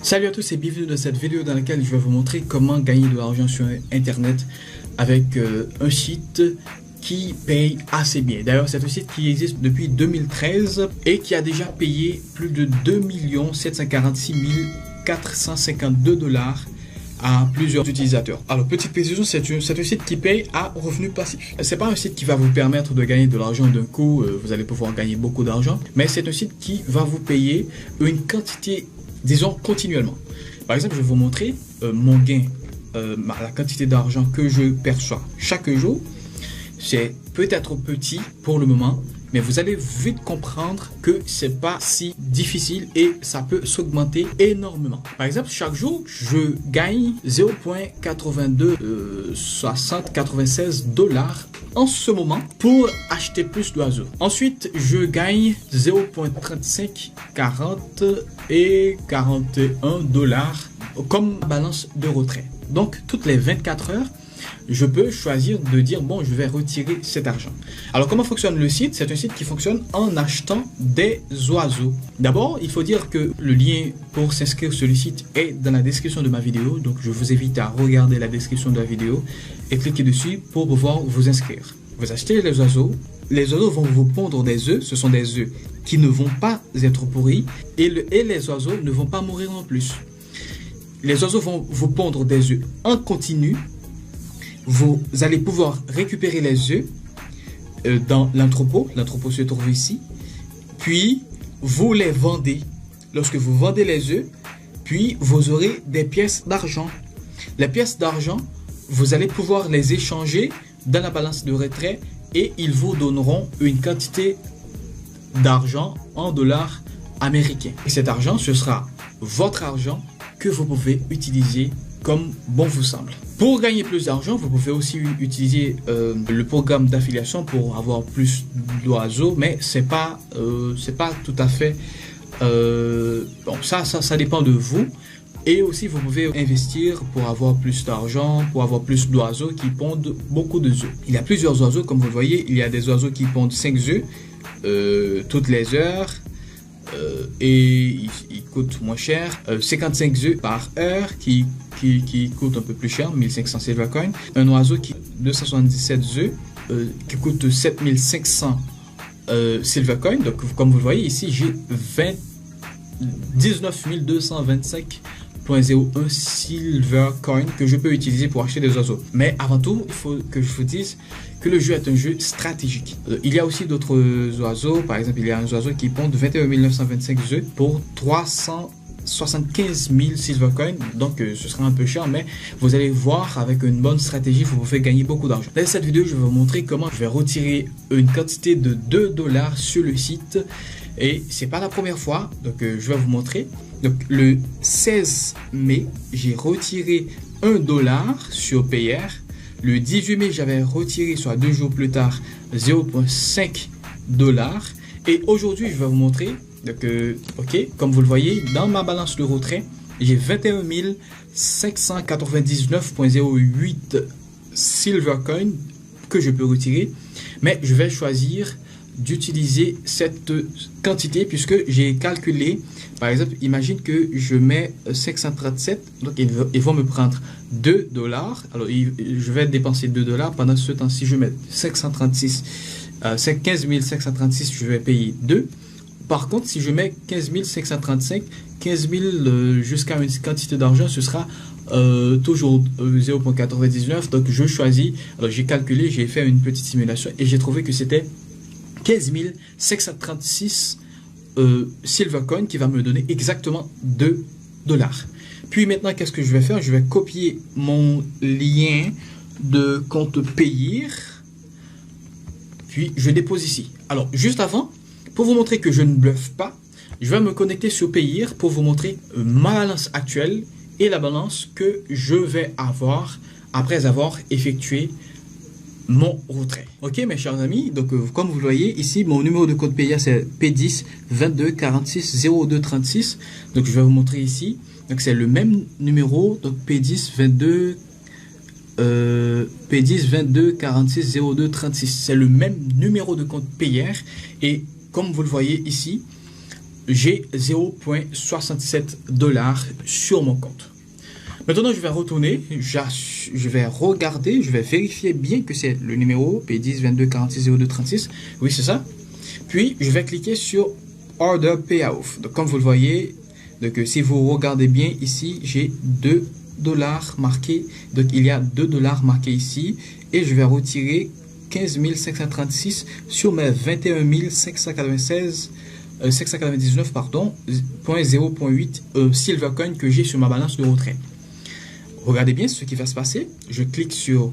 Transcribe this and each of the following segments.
Salut à tous et bienvenue dans cette vidéo dans laquelle je vais vous montrer comment gagner de l'argent sur internet avec un site qui paye assez bien. D'ailleurs, c'est un site qui existe depuis 2013 et qui a déjà payé plus de 2 746 452 dollars à plusieurs utilisateurs. Alors, petite précision, c'est un site qui paye à revenu passif. C'est pas un site qui va vous permettre de gagner de l'argent d'un coup, vous allez pouvoir gagner beaucoup d'argent, mais c'est un site qui va vous payer une quantité, disons, continuellement. Par exemple, je vais vous montrer mon gain, la quantité d'argent que je perçois chaque jour. C'est peut-être petit pour le moment, mais vous allez vite comprendre que c'est pas si difficile et ça peut s'augmenter énormément. Par exemple, chaque jour, je gagne 0.826096 dollars en ce moment pour acheter plus d'oiseaux. Ensuite, je gagne 0.3540 et 41 dollars comme balance de retrait. Donc, toutes les 24 heures, je peux choisir de dire, bon, je vais retirer cet argent. Alors, comment fonctionne le site? C'est un site qui fonctionne en achetant des oiseaux. D'abord, il faut dire que le lien pour s'inscrire sur le site est dans la description de ma vidéo. Donc, je vous invite à regarder la description de la vidéo et cliquer dessus pour pouvoir vous inscrire. Vous achetez les oiseaux vont vous pondre des œufs. Ce sont des œufs qui ne vont pas être pourris et les oiseaux ne vont pas mourir en plus. Les oiseaux vont vous pondre des œufs en continu. Vous allez pouvoir récupérer les œufs dans l'entrepôt. L'entrepôt se trouve ici. Puis, vous les vendez. Lorsque vous vendez les œufs, puis vous aurez des pièces d'argent. Les pièces d'argent, vous allez pouvoir les échanger dans la balance de retrait et ils vous donneront une quantité d'argent en dollars américains. Et cet argent, ce sera votre argent que vous pouvez utiliser comme bon vous semble. Pour gagner plus d'argent, vous pouvez aussi utiliser le programme d'affiliation pour avoir plus d'oiseaux, mais c'est pas tout à fait bon, ça dépend de vous. Et aussi, vous pouvez investir pour avoir plus d'argent, pour avoir plus d'oiseaux qui pondent beaucoup de œufs. Il y a plusieurs oiseaux, comme vous le voyez. Il y a des oiseaux qui pondent 5 œufs toutes les heures. Et il coûte moins cher, 55 œufs par heure qui coûte un peu plus cher, 1500 silver coins. Un oiseau qui 277 œufs qui coûte 7500 silver coins. Donc comme vous le voyez ici, j'ai 19 225.01 silver coin que je peux utiliser pour acheter des oiseaux. Mais avant tout, il faut que je vous dise que le jeu est un jeu stratégique. Il y a aussi d'autres oiseaux. Par exemple, il y a un oiseau qui pond 21 925 œufs pour 375 000 silver coins. Donc, ce sera un peu cher, mais vous allez voir, avec une bonne stratégie, vous pouvez gagner beaucoup d'argent. Dans cette vidéo, je vais vous montrer comment je vais retirer une quantité de 2 dollars sur le site. Et c'est pas la première fois, donc je vais vous montrer. Donc, le 16 mai, j'ai retiré 1 dollar sur Payer. Le 18 mai, j'avais retiré, soit 2 jours plus tard, 0.5 dollars. Et aujourd'hui, je vais vous montrer. Donc, ok, comme vous le voyez, dans ma balance de retrait, j'ai 21 599.08 silver coin que je peux retirer. Mais je vais choisir d'utiliser cette quantité puisque j'ai calculé. Par exemple, imagine que je mets 537, donc ils vont me prendre 2 dollars. Alors, je vais dépenser 2 dollars. Pendant ce temps, si je mets 536, 15 536, je vais payer 2. Par contre, si je mets 15 535, 15 000 jusqu'à une quantité d'argent, ce sera toujours 0.99. Donc, je choisis. Alors, j'ai calculé, j'ai fait une petite simulation et j'ai trouvé que c'était 15 536 silver coin qui va me donner exactement 2 dollars. Puis maintenant, qu'est-ce que je vais faire? Je vais copier mon lien de compte Payer. Puis je dépose ici. Alors, juste avant, pour vous montrer que je ne bluffe pas, je vais me connecter sur Payer pour vous montrer ma balance actuelle et la balance que je vais avoir après avoir effectué mon retrait. Ok, mes chers amis, donc comme vous le voyez ici, mon numéro de code Payer c'est P10 22 46 02 36. Donc je vais vous montrer ici. Donc c'est le même numéro, donc P10 22 46 02 36. C'est le même numéro de compte Payer et comme vous le voyez ici, j'ai 0,67 $ sur mon compte. Maintenant, je vais retourner, je vais regarder, je vais vérifier bien que c'est le numéro P10 22 46 02 36. Oui, c'est ça. Puis, je vais cliquer sur Order Payout. Donc, comme vous le voyez, donc, si vous regardez bien ici, j'ai 2 $ marqués. Donc, il y a 2 $ marqués ici. Et je vais retirer 15 536 sur mes 21 599, pardon, 0,8 Silver Coin que j'ai sur ma balance de retrait. Regardez bien ce qui va se passer. Je clique sur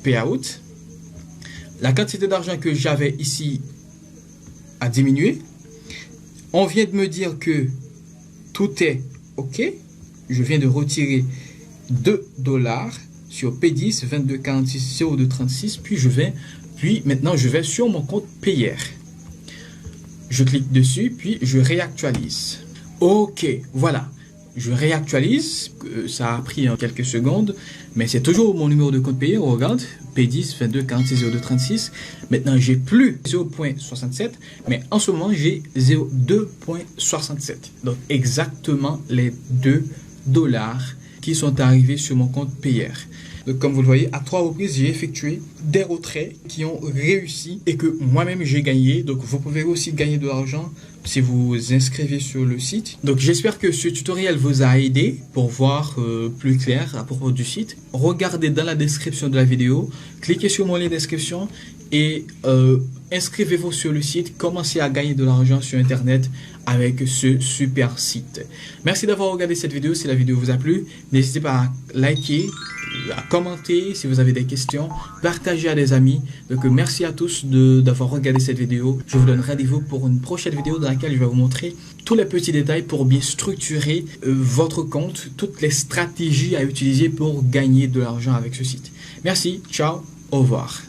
Payout. La quantité d'argent que j'avais ici a diminué. On vient de me dire que tout est OK. Je viens de retirer 2 $ sur P10 22 46 02 36. Puis maintenant je vais sur mon compte payeur. Je clique dessus, puis je réactualise. OK, voilà. Je réactualise, ça a pris quelques secondes, mais c'est toujours mon numéro de compte payé. On regarde, P10 22 46 02 36. Maintenant, j'ai plus 0,67, mais en ce moment, j'ai 2,67. Donc, exactement les 2 $ qui sont arrivés sur mon compte payeur. Donc, comme vous le voyez, à 3 reprises, j'ai effectué des retraits qui ont réussi et que moi-même j'ai gagné. Donc, vous pouvez aussi gagner de l'argent si vous vous inscrivez sur le site. Donc, j'espère que ce tutoriel vous a aidé pour voir plus clair à propos du site. Regardez dans la description de la vidéo, cliquez sur mon lien d'inscription et inscrivez-vous sur le site. Commencez à gagner de l'argent sur Internet avec ce super site. Merci d'avoir regardé cette vidéo. Si la vidéo vous a plu, n'hésitez pas à liker, à commenter si vous avez des questions, partager à des amis. Donc merci à tous d'avoir regardé cette vidéo. Je vous donne rendez-vous pour une prochaine vidéo dans laquelle je vais vous montrer tous les petits détails pour bien structurer votre compte, toutes les stratégies à utiliser pour gagner de l'argent avec ce site. Merci, ciao, au revoir.